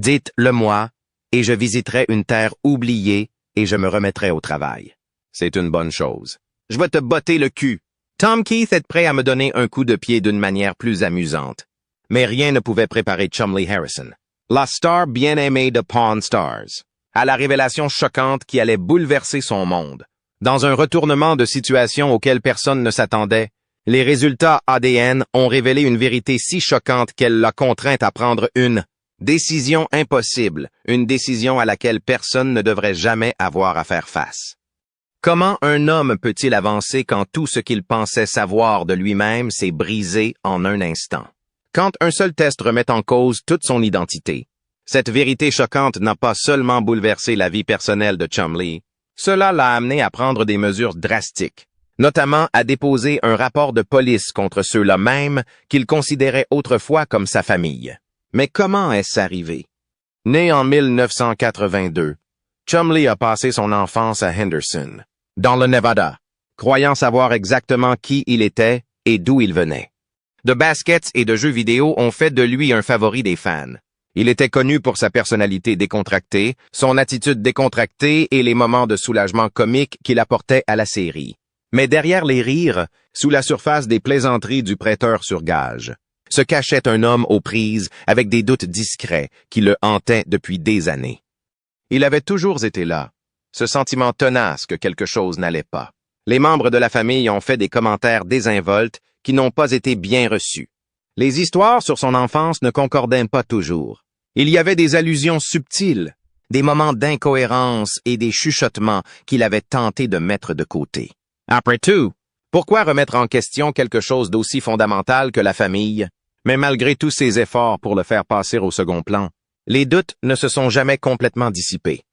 Dites-le-moi, et je visiterai une terre oubliée et je me remettrai au travail. C'est une bonne chose. Je vais te botter le cul. Tom Keith est prêt à me donner un coup de pied d'une manière plus amusante. Mais rien ne pouvait préparer Chumley Harrison, la star bien-aimée de Pawn Stars, à la révélation choquante qui allait bouleverser son monde. Dans un retournement de situation auquel personne ne s'attendait, les résultats ADN ont révélé une vérité si choquante qu'elle l'a contrainte à prendre une décision impossible, une décision à laquelle personne ne devrait jamais avoir à faire face. Comment un homme peut-il avancer quand tout ce qu'il pensait savoir de lui-même s'est brisé en un instant? Quand un seul test remet en cause toute son identité, cette vérité choquante n'a pas seulement bouleversé la vie personnelle de Chumley, cela l'a amené à prendre des mesures drastiques, notamment à déposer un rapport de police contre ceux-là même qu'il considérait autrefois comme sa famille. Mais comment est-ce arrivé? Né en 1982, Chumley a passé son enfance à Henderson, dans le Nevada, croyant savoir exactement qui il était et d'où il venait. De baskets et de jeux vidéo ont fait de lui un favori des fans. Il était connu pour sa personnalité décontractée, son attitude décontractée et les moments de soulagement comique qu'il apportait à la série. Mais derrière les rires, sous la surface des plaisanteries du prêteur sur gage, se cachait un homme aux prises avec des doutes discrets qui le hantaient depuis des années. Il avait toujours été là, ce sentiment tenace que quelque chose n'allait pas. Les membres de la famille ont fait des commentaires désinvoltes qui n'ont pas été bien reçus. Les histoires sur son enfance ne concordaient pas toujours. Il y avait des allusions subtiles, des moments d'incohérence et des chuchotements qu'il avait tenté de mettre de côté. Après tout, pourquoi remettre en question quelque chose d'aussi fondamental que la famille? Mais malgré tous ses efforts pour le faire passer au second plan, les doutes ne se sont jamais complètement dissipés.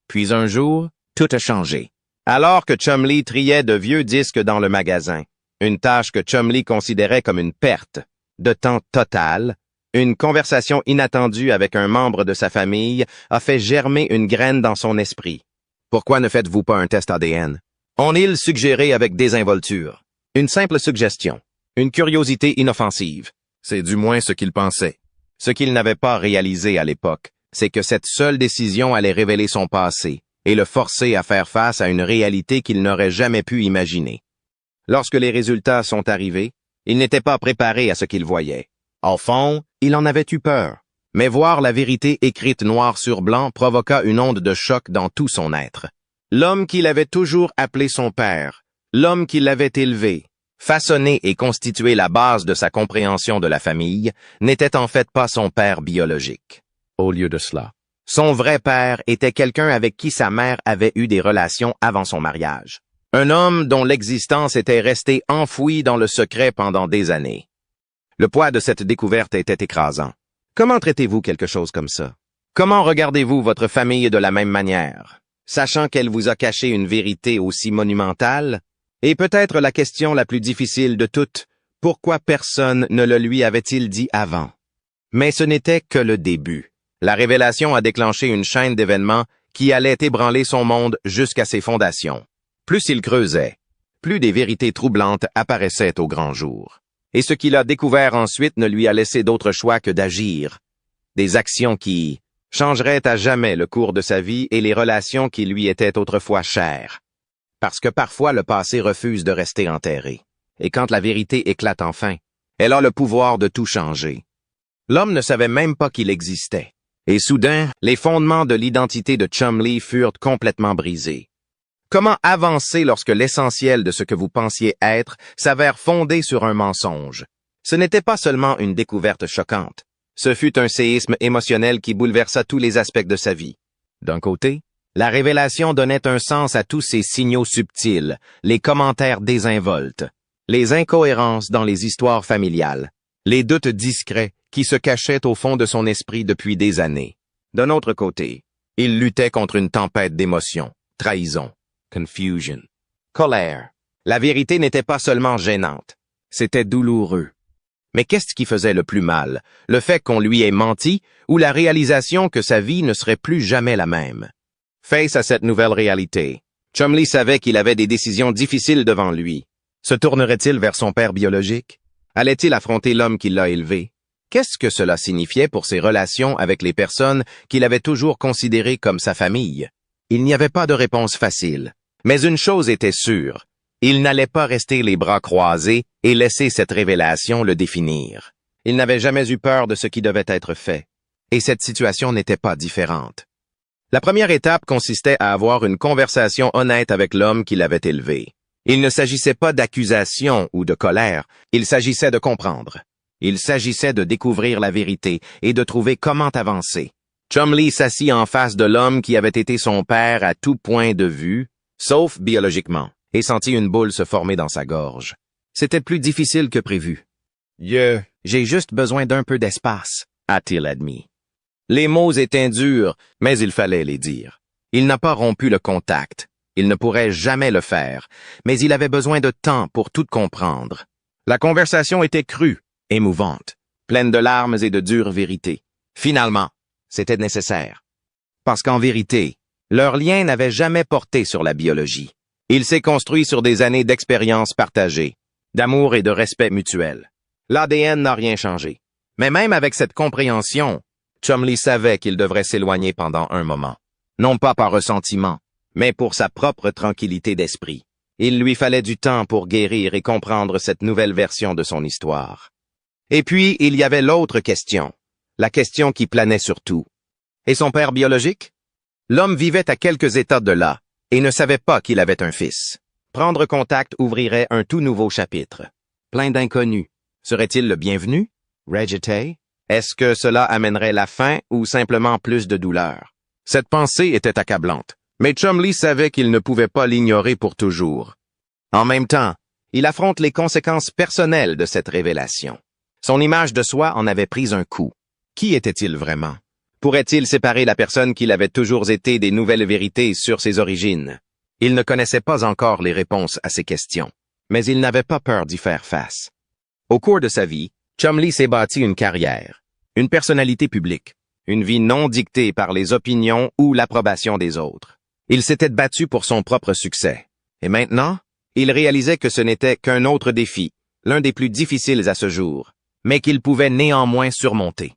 Puis un jour, tout a changé. Alors que Chumley triait de vieux disques dans le magasin, une tâche que Chumley considérait comme une perte de temps total, une conversation inattendue avec un membre de sa famille a fait germer une graine dans son esprit. Pourquoi ne faites-vous pas un test ADN? On-il suggéré avec désinvolture? Une simple suggestion, une curiosité inoffensive. C'est du moins ce qu'il pensait. Ce qu'il n'avait pas réalisé à l'époque, c'est que cette seule décision allait révéler son passé et le forcer à faire face à une réalité qu'il n'aurait jamais pu imaginer. Lorsque les résultats sont arrivés, il n'était pas préparé à ce qu'il voyait. Au fond, il en avait eu peur. Mais voir la vérité écrite noir sur blanc provoqua une onde de choc dans tout son être. L'homme qu'il avait toujours appelé son père, l'homme qui l'avait élevé, façonné et constitué la base de sa compréhension de la famille, n'était en fait pas son père biologique. Au lieu de cela, son vrai père était quelqu'un avec qui sa mère avait eu des relations avant son mariage. Un homme dont l'existence était restée enfouie dans le secret pendant des années. Le poids de cette découverte était écrasant. Comment traitez-vous quelque chose comme ça? Comment regardez-vous votre famille de la même manière, sachant qu'elle vous a caché une vérité aussi monumentale? Et peut-être la question la plus difficile de toutes, pourquoi personne ne le lui avait-il dit avant? Mais ce n'était que le début. La révélation a déclenché une chaîne d'événements qui allait ébranler son monde jusqu'à ses fondations. Plus il creusait, plus des vérités troublantes apparaissaient au grand jour. Et ce qu'il a découvert ensuite ne lui a laissé d'autre choix que d'agir. Des actions qui changeraient à jamais le cours de sa vie et les relations qui lui étaient autrefois chères. Parce que parfois le passé refuse de rester enterré. Et quand la vérité éclate enfin, elle a le pouvoir de tout changer. L'homme ne savait même pas qu'il existait. Et soudain, les fondements de l'identité de Chumley furent complètement brisés. Comment avancer lorsque l'essentiel de ce que vous pensiez être s'avère fondé sur un mensonge? Ce n'était pas seulement une découverte choquante. Ce fut un séisme émotionnel qui bouleversa tous les aspects de sa vie. D'un côté, la révélation donnait un sens à tous ces signaux subtils, les commentaires désinvoltes, les incohérences dans les histoires familiales, les doutes discrets qui se cachaient au fond de son esprit depuis des années. D'un autre côté, il luttait contre une tempête d'émotions, trahison, confusion, colère. La vérité n'était pas seulement gênante, c'était douloureux. Mais qu'est-ce qui faisait le plus mal, le fait qu'on lui ait menti ou la réalisation que sa vie ne serait plus jamais la même? Face à cette nouvelle réalité, Chumley savait qu'il avait des décisions difficiles devant lui. Se tournerait-il vers son père biologique? Allait-il affronter l'homme qui l'a élevé? Qu'est-ce que cela signifiait pour ses relations avec les personnes qu'il avait toujours considérées comme sa famille? Il n'y avait pas de réponse facile. Mais une chose était sûre, il n'allait pas rester les bras croisés et laisser cette révélation le définir. Il n'avait jamais eu peur de ce qui devait être fait. Et cette situation n'était pas différente. La première étape consistait à avoir une conversation honnête avec l'homme qui l'avait élevé. Il ne s'agissait pas d'accusation ou de colère, il s'agissait de comprendre. Il s'agissait de découvrir la vérité et de trouver comment avancer. Chumlee s'assit en face de l'homme qui avait été son père à tout point de vue, sauf biologiquement, et sentit une boule se former dans sa gorge. C'était plus difficile que prévu. « J'ai juste besoin d'un peu d'espace », a-t-il admis. Les mots étaient durs, mais il fallait les dire. Il n'a pas rompu le contact. Il ne pourrait jamais le faire, mais il avait besoin de temps pour tout comprendre. La conversation était crue, émouvante, pleine de larmes et de dures vérités. Finalement, c'était nécessaire. Parce qu'en vérité, leur lien n'avait jamais porté sur la biologie. Il s'est construit sur des années d'expérience partagée, d'amour et de respect mutuel. L'ADN n'a rien changé. Mais même avec cette compréhension, Chumlee savait qu'il devrait s'éloigner pendant un moment. Non pas par ressentiment, mais pour sa propre tranquillité d'esprit. Il lui fallait du temps pour guérir et comprendre cette nouvelle version de son histoire. Et puis, il y avait l'autre question, la question qui planait sur tout. Et son père biologique? L'homme vivait à quelques états de là et ne savait pas qu'il avait un fils. Prendre contact ouvrirait un tout nouveau chapitre. Plein d'inconnus. Serait-il le bienvenu? Rejeté? Est-ce que cela amènerait la fin ou simplement plus de douleur? Cette pensée était accablante, mais Chumlee savait qu'il ne pouvait pas l'ignorer pour toujours. En même temps, il affronte les conséquences personnelles de cette révélation. Son image de soi en avait pris un coup. Qui était-il vraiment? Pourrait-il séparer la personne qu'il avait toujours été des nouvelles vérités sur ses origines? Il ne connaissait pas encore les réponses à ces questions, mais il n'avait pas peur d'y faire face. Au cours de sa vie, Chumlee s'est bâti une carrière, une personnalité publique, une vie non dictée par les opinions ou l'approbation des autres. Il s'était battu pour son propre succès. Et maintenant, il réalisait que ce n'était qu'un autre défi, l'un des plus difficiles à ce jour, mais qu'il pouvait néanmoins surmonter.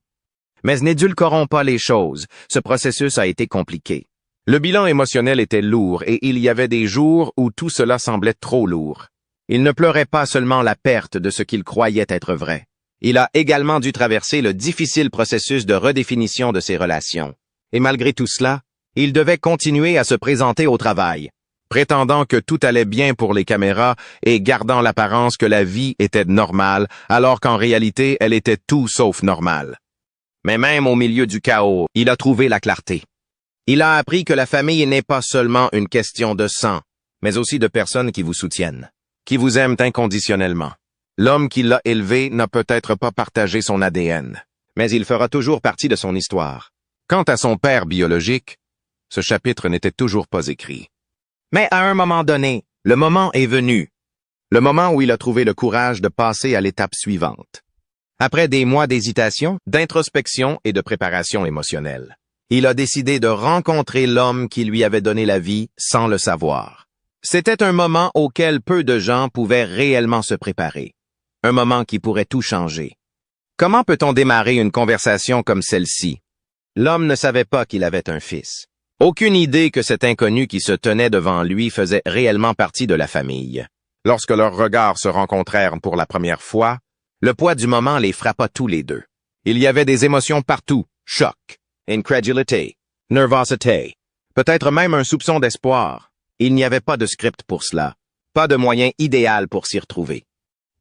Mais n'édulcorons pas les choses, ce processus a été compliqué. Le bilan émotionnel était lourd et il y avait des jours où tout cela semblait trop lourd. Il ne pleurait pas seulement la perte de ce qu'il croyait être vrai. Il a également dû traverser le difficile processus de redéfinition de ses relations. Et malgré tout cela, il devait continuer à se présenter au travail, prétendant que tout allait bien pour les caméras et gardant l'apparence que la vie était normale, alors qu'en réalité, elle était tout sauf normale. Mais même au milieu du chaos, il a trouvé la clarté. Il a appris que la famille n'est pas seulement une question de sang, mais aussi de personnes qui vous soutiennent, qui vous aiment inconditionnellement. L'homme qui l'a élevé n'a peut-être pas partagé son ADN, mais il fera toujours partie de son histoire. Quant à son père biologique, ce chapitre n'était toujours pas écrit. Mais à un moment donné, le moment est venu. Le moment où il a trouvé le courage de passer à l'étape suivante. Après des mois d'hésitation, d'introspection et de préparation émotionnelle, il a décidé de rencontrer l'homme qui lui avait donné la vie sans le savoir. C'était un moment auquel peu de gens pouvaient réellement se préparer. Un moment qui pourrait tout changer. Comment peut-on démarrer une conversation comme celle-ci? L'homme ne savait pas qu'il avait un fils. Aucune idée que cet inconnu qui se tenait devant lui faisait réellement partie de la famille. Lorsque leurs regards se rencontrèrent pour la première fois, le poids du moment les frappa tous les deux. Il y avait des émotions partout, choc, incrédulité, nervosité, peut-être même un soupçon d'espoir. Il n'y avait pas de script pour cela, pas de moyen idéal pour s'y retrouver.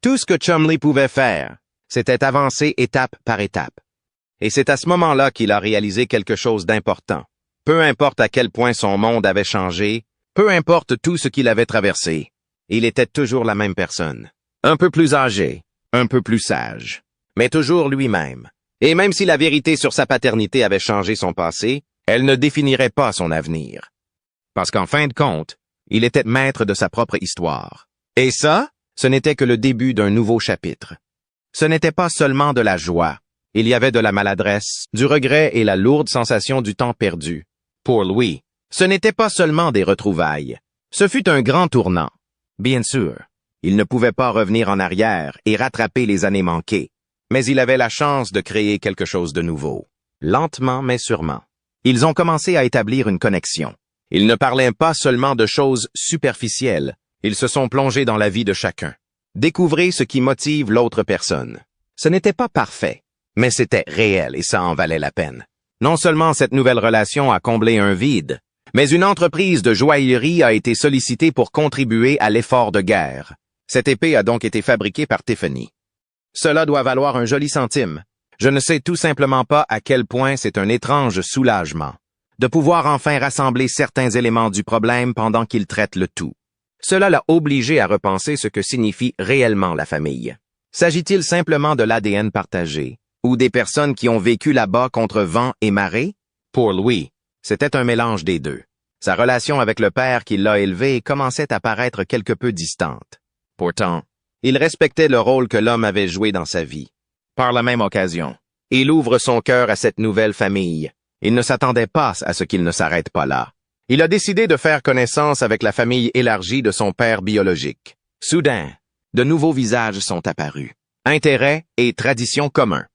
Tout ce que Chumlee pouvait faire, c'était avancer étape par étape. Et c'est à ce moment-là qu'il a réalisé quelque chose d'important. Peu importe à quel point son monde avait changé, peu importe tout ce qu'il avait traversé, il était toujours la même personne. Un peu plus âgé, un peu plus sage, mais toujours lui-même. Et même si la vérité sur sa paternité avait changé son passé, elle ne définirait pas son avenir. Parce qu'en fin de compte, il était maître de sa propre histoire. Et ça, ce n'était que le début d'un nouveau chapitre. Ce n'était pas seulement de la joie. Il y avait de la maladresse, du regret et la lourde sensation du temps perdu. Pour Louis, ce n'était pas seulement des retrouvailles. Ce fut un grand tournant. Bien sûr, il ne pouvait pas revenir en arrière et rattraper les années manquées. Mais il avait la chance de créer quelque chose de nouveau. Lentement mais sûrement. Ils ont commencé à établir une connexion. Ils ne parlaient pas seulement de choses superficielles, ils se sont plongés dans la vie de chacun. Découvrez ce qui motive l'autre personne. Ce n'était pas parfait, mais c'était réel et ça en valait la peine. Non seulement cette nouvelle relation a comblé un vide, mais une entreprise de joaillerie a été sollicitée pour contribuer à l'effort de guerre. Cette épée a donc été fabriquée par Tiffany. Cela doit valoir un joli centime. Je ne sais tout simplement pas à quel point c'est un étrange soulagement de pouvoir enfin rassembler certains éléments du problème pendant qu'il traite le tout. Cela l'a obligé à repenser ce que signifie réellement la famille. S'agit-il simplement de l'ADN partagé, ou des personnes qui ont vécu là-bas contre vent et marée? Pour Louis, c'était un mélange des deux. Sa relation avec le père qui l'a élevé commençait à paraître quelque peu distante. Pourtant, il respectait le rôle que l'homme avait joué dans sa vie. Par la même occasion, il ouvre son cœur à cette nouvelle famille. Il ne s'attendait pas à ce qu'il ne s'arrête pas là. Il a décidé de faire connaissance avec la famille élargie de son père biologique. Soudain, de nouveaux visages sont apparus. Intérêts et traditions communs.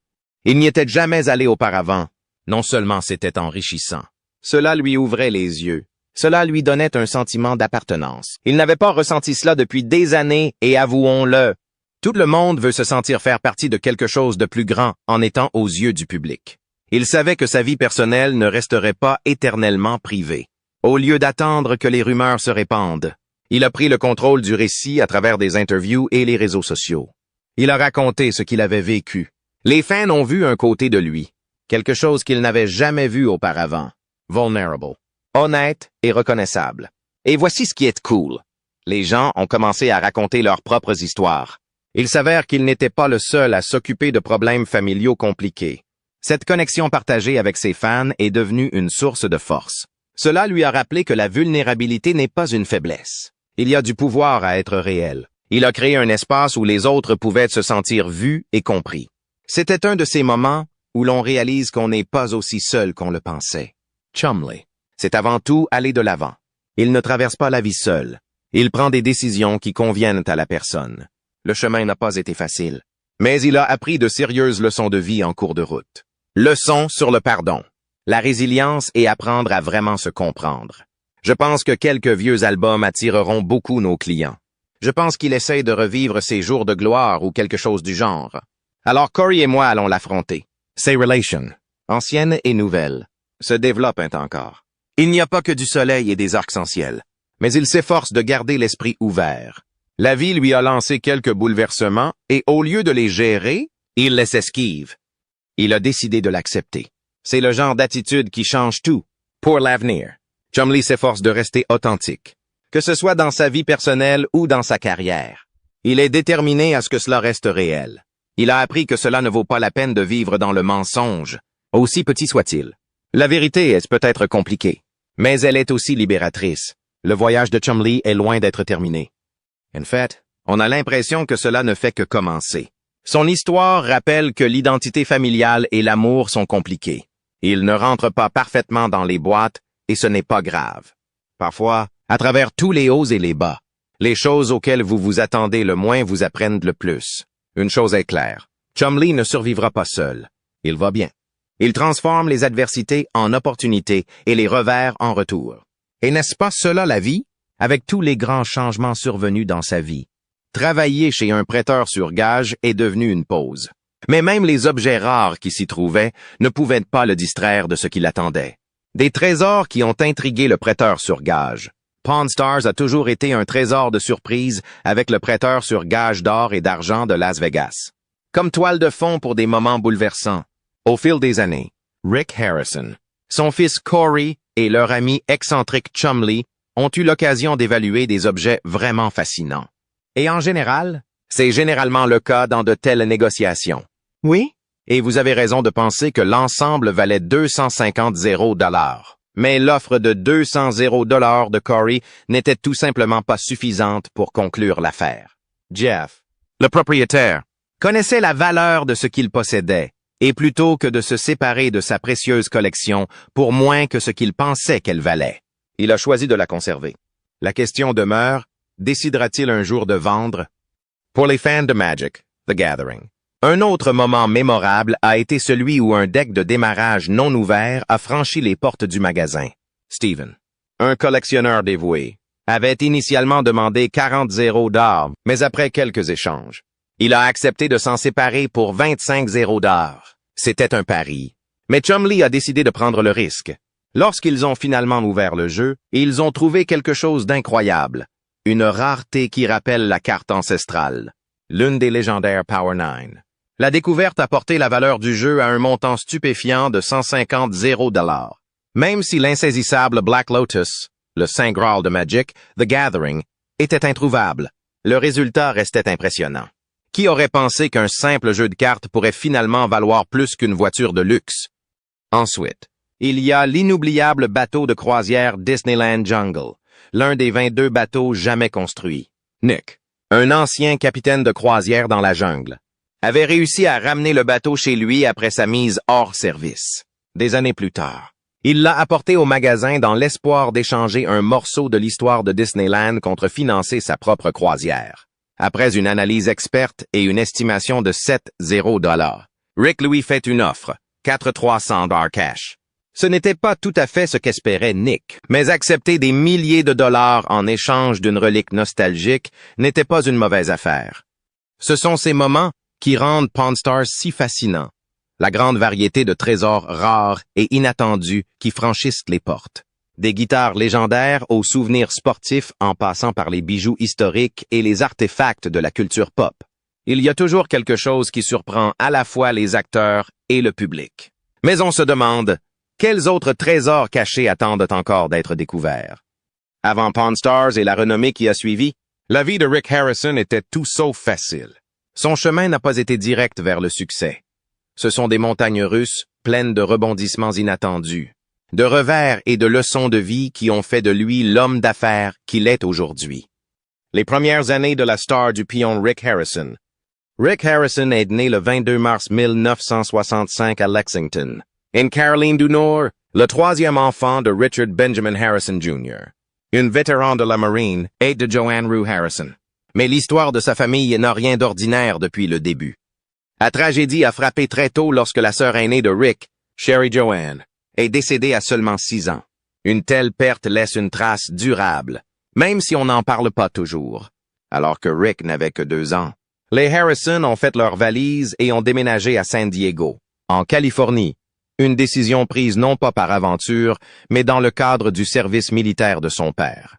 Il n'y était jamais allé auparavant. Non seulement c'était enrichissant. Cela lui ouvrait les yeux. Cela lui donnait un sentiment d'appartenance. Il n'avait pas ressenti cela depuis des années et avouons-le, tout le monde veut se sentir faire partie de quelque chose de plus grand en étant aux yeux du public. Il savait que sa vie personnelle ne resterait pas éternellement privée. Au lieu d'attendre que les rumeurs se répandent, il a pris le contrôle du récit à travers des interviews et les réseaux sociaux. Il a raconté ce qu'il avait vécu. Les fans ont vu un côté de lui, quelque chose qu'ils n'avaient jamais vu auparavant. Vulnerable, honnête et reconnaissable. Et voici ce qui est cool. Les gens ont commencé à raconter leurs propres histoires. Il s'avère qu'il n'était pas le seul à s'occuper de problèmes familiaux compliqués. Cette connexion partagée avec ses fans est devenue une source de force. Cela lui a rappelé que la vulnérabilité n'est pas une faiblesse. Il y a du pouvoir à être réel. Il a créé un espace où les autres pouvaient se sentir vus et compris. C'était un de ces moments où l'on réalise qu'on n'est pas aussi seul qu'on le pensait. Chumlee, c'est avant tout aller de l'avant. Il ne traverse pas la vie seul. Il prend des décisions qui conviennent à la personne. Le chemin n'a pas été facile, mais il a appris de sérieuses leçons de vie en cours de route. Leçons sur le pardon, la résilience et apprendre à vraiment se comprendre. Je pense que quelques vieux albums attireront beaucoup nos clients. Je pense qu'il essaye de revivre ses jours de gloire ou quelque chose du genre. Alors Corey et moi allons l'affronter. Ses relations, anciennes et nouvelles, se développent encore. Il n'y a pas que du soleil et des arcs-en-ciel, mais il s'efforce de garder l'esprit ouvert. La vie lui a lancé quelques bouleversements et au lieu de les gérer, il les esquive. Il a décidé de l'accepter. C'est le genre d'attitude qui change tout. Pour l'avenir, Chumlee s'efforce de rester authentique, que ce soit dans sa vie personnelle ou dans sa carrière. Il est déterminé à ce que cela reste réel. Il a appris que cela ne vaut pas la peine de vivre dans le mensonge, aussi petit soit-il. La vérité est peut-être compliquée, mais elle est aussi libératrice. Le voyage de Chumlee est loin d'être terminé. En fait, on a l'impression que cela ne fait que commencer. Son histoire rappelle que l'identité familiale et l'amour sont compliqués. Il ne rentre pas parfaitement dans les boîtes et ce n'est pas grave. Parfois, à travers tous les hauts et les bas, les choses auxquelles vous vous attendez le moins vous apprennent le plus. Une chose est claire, Chumlee ne survivra pas seul. Il va bien. Il transforme les adversités en opportunités et les revers en retour. Et n'est-ce pas cela la vie? Avec tous les grands changements survenus dans sa vie. Travailler chez un prêteur sur gage est devenu une pause. Mais même les objets rares qui s'y trouvaient ne pouvaient pas le distraire de ce qui l'attendait. Des trésors qui ont intrigué le prêteur sur gage. Pawn Stars a toujours été un trésor de surprise avec le prêteur sur gage d'or et d'argent de Las Vegas. Comme toile de fond pour des moments bouleversants. Au fil des années, Rick Harrison, son fils Corey et leur ami excentrique Chumlee ont eu l'occasion d'évaluer des objets vraiment fascinants. Et en général, c'est généralement le cas dans de telles négociations. Oui? Et vous avez raison de penser que l'ensemble valait 250 $. Mais l'offre de 200 $ de Corey n'était tout simplement pas suffisante pour conclure l'affaire. Jeff, le propriétaire, connaissait la valeur de ce qu'il possédait, et plutôt que de se séparer de sa précieuse collection pour moins que ce qu'il pensait qu'elle valait, il a choisi de la conserver. La question demeure, décidera-t-il un jour de vendre? Pour les fans de Magic, The Gathering, Un autre moment mémorable a été celui où un deck de démarrage non ouvert a franchi les portes du magasin. Steven, un collectionneur dévoué, avait initialement demandé 40 zéros d'or, mais après quelques échanges, il a accepté de s'en séparer pour 25 zéros d'or. C'était un pari. Mais Chumlee a décidé de prendre le risque. Lorsqu'ils ont finalement ouvert le jeu, ils ont trouvé quelque chose d'incroyable. Une rareté qui rappelle la carte ancestrale. L'une des légendaires Power 9. La découverte a porté la valeur du jeu à un montant stupéfiant de 150 zéros dollars. Même si l'insaisissable Black Lotus, le Saint Graal de Magic, The Gathering, était introuvable, le résultat restait impressionnant. Qui aurait pensé qu'un simple jeu de cartes pourrait finalement valoir plus qu'une voiture de luxe? Ensuite, il y a l'inoubliable bateau de croisière Disneyland Jungle, l'un des 22 bateaux jamais construits. Nick, un ancien capitaine de croisière dans la jungle, avait réussi à ramener le bateau chez lui après sa mise hors service. Des années plus tard, il l'a apporté au magasin dans l'espoir d'échanger un morceau de l'histoire de Disneyland contre financer sa propre croisière. Après une analyse experte et une estimation de 7,0 $, Rick lui fait une offre, 4,300 $ cash. Ce n'était pas tout à fait ce qu'espérait Nick, mais accepter des milliers de dollars en échange d'une relique nostalgique n'était pas une mauvaise affaire. Ce sont ces moments qui rendent Pawn Stars si fascinant, la grande variété de trésors rares et inattendus qui franchissent les portes. Des guitares légendaires aux souvenirs sportifs en passant par les bijoux historiques et les artefacts de la culture pop. Il y a toujours quelque chose qui surprend à la fois les acteurs et le public. Mais on se demande, quels autres trésors cachés attendent encore d'être découverts? Avant Pawn Stars et la renommée qui a suivi, la vie de Rick Harrison était tout sauf facile. Son chemin n'a pas été direct vers le succès. Ce sont des montagnes russes pleines de rebondissements inattendus, de revers et de leçons de vie qui ont fait de lui l'homme d'affaires qu'il est aujourd'hui. Les premières années de la star du pion Rick Harrison. Rick Harrison est né le 22 mars 1965 à Lexington, en Caroline du Nord, le troisième enfant de Richard Benjamin Harrison Jr., un vétéran de la Marine, et de Joanne Rue Harrison. Mais l'histoire de sa famille n'a rien d'ordinaire depuis le début. La tragédie a frappé très tôt lorsque la sœur aînée de Rick, Sherry Joanne, est décédée à seulement 6 ans. Une telle perte laisse une trace durable, même si on n'en parle pas toujours, alors que Rick n'avait que 2 ans. Les Harrison ont fait leurs valises et ont déménagé à San Diego, en Californie, une décision prise non pas par aventure, mais dans le cadre du service militaire de son père.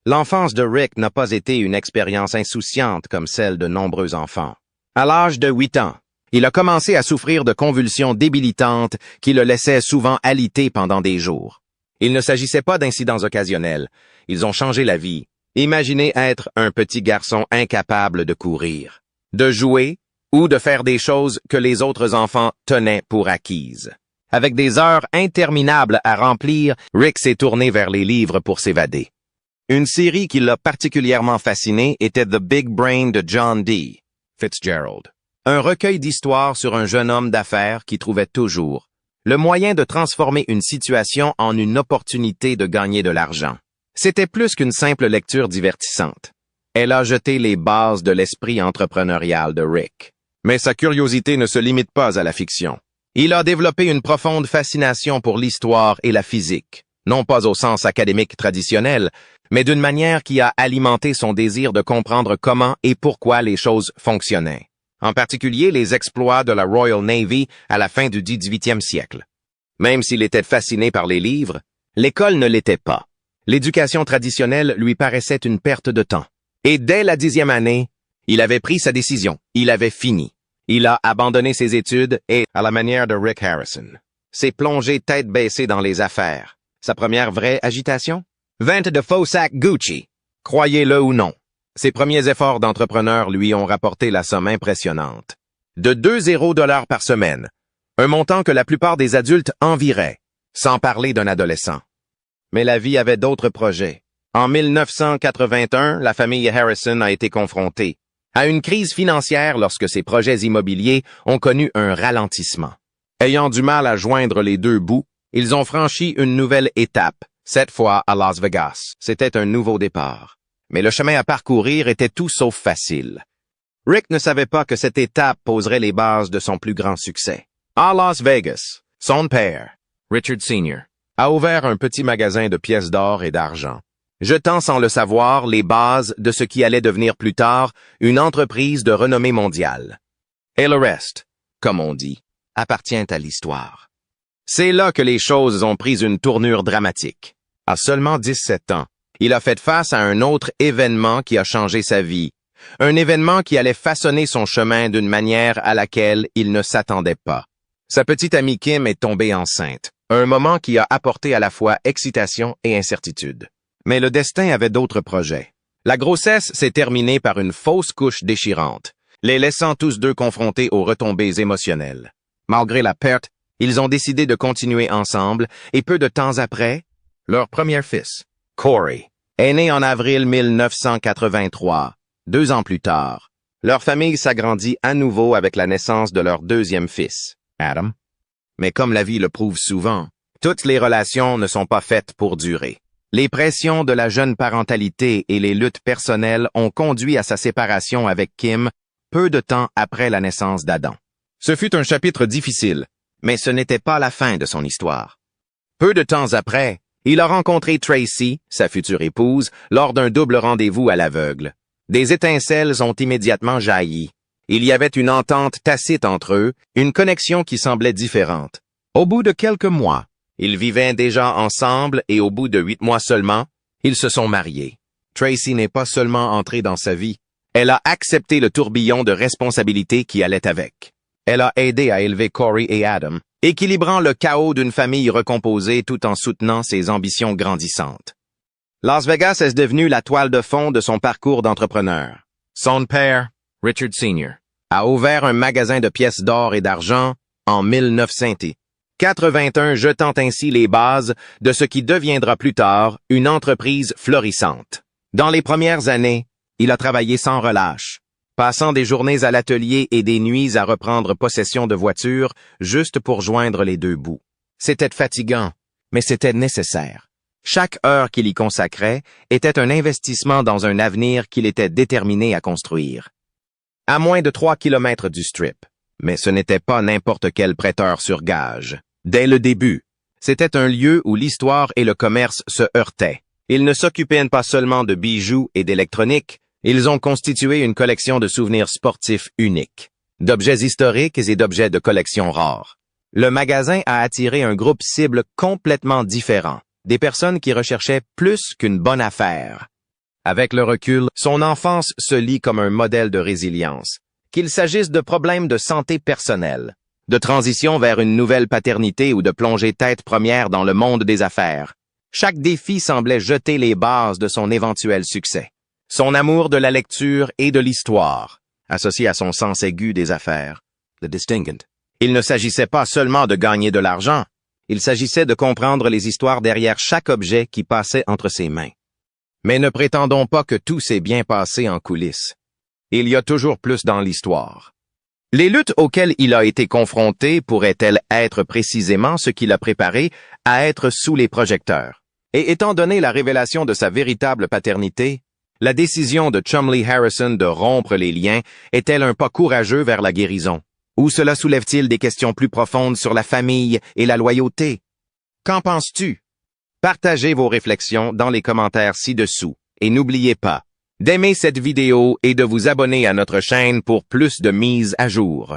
L'enfance de Rick n'a pas été une expérience insouciante comme celle de nombreux enfants. À l'âge de 8 ans, il a commencé à souffrir de convulsions débilitantes qui le laissaient souvent alité pendant des jours. Il ne s'agissait pas d'incidents occasionnels. Ils ont changé la vie. Imaginez être un petit garçon incapable de courir, de jouer ou de faire des choses que les autres enfants tenaient pour acquises. Avec des heures interminables à remplir, Rick s'est tourné vers les livres pour s'évader. Une série qui l'a particulièrement fasciné était The Big Brain de John D. Fitzgerald. Un recueil d'histoires sur un jeune homme d'affaires qui trouvait toujours le moyen de transformer une situation en une opportunité de gagner de l'argent. C'était plus qu'une simple lecture divertissante. Elle a jeté les bases de l'esprit entrepreneurial de Rick. Mais sa curiosité ne se limite pas à la fiction. Il a développé une profonde fascination pour l'histoire et la physique, non pas au sens académique traditionnel, mais d'une manière qui a alimenté son désir de comprendre comment et pourquoi les choses fonctionnaient, en particulier les exploits de la Royal Navy à la fin du 18e siècle. Même s'il était fasciné par les livres, l'école ne l'était pas. L'éducation traditionnelle lui paraissait une perte de temps. Et dès la 10e année, il avait pris sa décision. Il avait fini. Il a abandonné ses études et, à la manière de Rick Harrison, s'est plongé tête baissée dans les affaires. Sa première vraie agitation? Vente de faux sacs Gucci. Croyez-le ou non, ses premiers efforts d'entrepreneur lui ont rapporté la somme impressionnante de 2 $ par semaine, un montant que la plupart des adultes envieraient, sans parler d'un adolescent. Mais la vie avait d'autres projets. En 1981, la famille Harrison a été confrontée à une crise financière lorsque ses projets immobiliers ont connu un ralentissement. Ayant du mal à joindre les deux bouts, ils ont franchi une nouvelle étape, cette fois à Las Vegas. C'était un nouveau départ. Mais le chemin à parcourir était tout sauf facile. Rick ne savait pas que cette étape poserait les bases de son plus grand succès. À Las Vegas, son père, Richard Sr., a ouvert un petit magasin de pièces d'or et d'argent, jetant sans le savoir les bases de ce qui allait devenir plus tard une entreprise de renommée mondiale. Et le reste, comme on dit, appartient à l'histoire. C'est là que les choses ont pris une tournure dramatique. À seulement 17 ans, il a fait face à un autre événement qui a changé sa vie, un événement qui allait façonner son chemin d'une manière à laquelle il ne s'attendait pas. Sa petite amie Kim est tombée enceinte, un moment qui a apporté à la fois excitation et incertitude. Mais le destin avait d'autres projets. La grossesse s'est terminée par une fausse couche déchirante, les laissant tous deux confrontés aux retombées émotionnelles. Malgré la perte, ils ont décidé de continuer ensemble et peu de temps après, leur premier fils, Corey, est né en avril 1983. 2 ans plus tard, leur famille s'agrandit à nouveau avec la naissance de leur deuxième fils, Adam. Mais comme la vie le prouve souvent, toutes les relations ne sont pas faites pour durer. Les pressions de la jeune parentalité et les luttes personnelles ont conduit à sa séparation avec Kim peu de temps après la naissance d'Adam. Ce fut un chapitre difficile, mais ce n'était pas la fin de son histoire. Peu de temps après, il a rencontré Tracy, sa future épouse, lors d'un double rendez-vous à l'aveugle. Des étincelles ont immédiatement jailli. Il y avait une entente tacite entre eux, une connexion qui semblait différente. Au bout de quelques mois, ils vivaient déjà ensemble et au bout de 8 mois seulement, ils se sont mariés. Tracy n'est pas seulement entrée dans sa vie, elle a accepté le tourbillon de responsabilités qui allait avec. Elle a aidé à élever Corey et Adam, équilibrant le chaos d'une famille recomposée tout en soutenant ses ambitions grandissantes. Las Vegas est devenu la toile de fond de son parcours d'entrepreneur. Son père, Richard Sr., a ouvert un magasin de pièces d'or et d'argent en 1981, jetant ainsi les bases de ce qui deviendra plus tard une entreprise florissante. Dans les premières années, il a travaillé sans relâche, passant des journées à l'atelier et des nuits à reprendre possession de voitures juste pour joindre les deux bouts. C'était fatigant, mais c'était nécessaire. Chaque heure qu'il y consacrait était un investissement dans un avenir qu'il était déterminé à construire. À moins de 3 kilomètres du Strip, mais ce n'était pas n'importe quel prêteur sur gage. Dès le début, c'était un lieu où l'histoire et le commerce se heurtaient. Ils ne s'occupaient pas seulement de bijoux et d'électronique, ils ont constitué une collection de souvenirs sportifs uniques, d'objets historiques et d'objets de collection rares. Le magasin a attiré un groupe cible complètement différent. Des personnes qui recherchaient plus qu'une bonne affaire. Avec le recul, son enfance se lit comme un modèle de résilience, qu'il s'agisse de problèmes de santé personnelle, de transition vers une nouvelle paternité ou de plonger tête première dans le monde des affaires. Chaque défi semblait jeter les bases de son éventuel succès. Son amour de la lecture et de l'histoire, associé à son sens aigu des affaires, le distinguant. Il ne s'agissait pas seulement de gagner de l'argent, il s'agissait de comprendre les histoires derrière chaque objet qui passait entre ses mains. Mais ne prétendons pas que tout s'est bien passé en coulisses. Il y a toujours plus dans l'histoire. Les luttes auxquelles il a été confronté pourraient-elles être précisément ce qui l'a préparé à être sous les projecteurs? Et étant donné la révélation de sa véritable paternité, la décision de Chumley Harrison de rompre les liens est-elle un pas courageux vers la guérison? Ou cela soulève-t-il des questions plus profondes sur la famille et la loyauté? Qu'en penses-tu? Partagez vos réflexions dans les commentaires ci-dessous et n'oubliez pas d'aimer cette vidéo et de vous abonner à notre chaîne pour plus de mises à jour.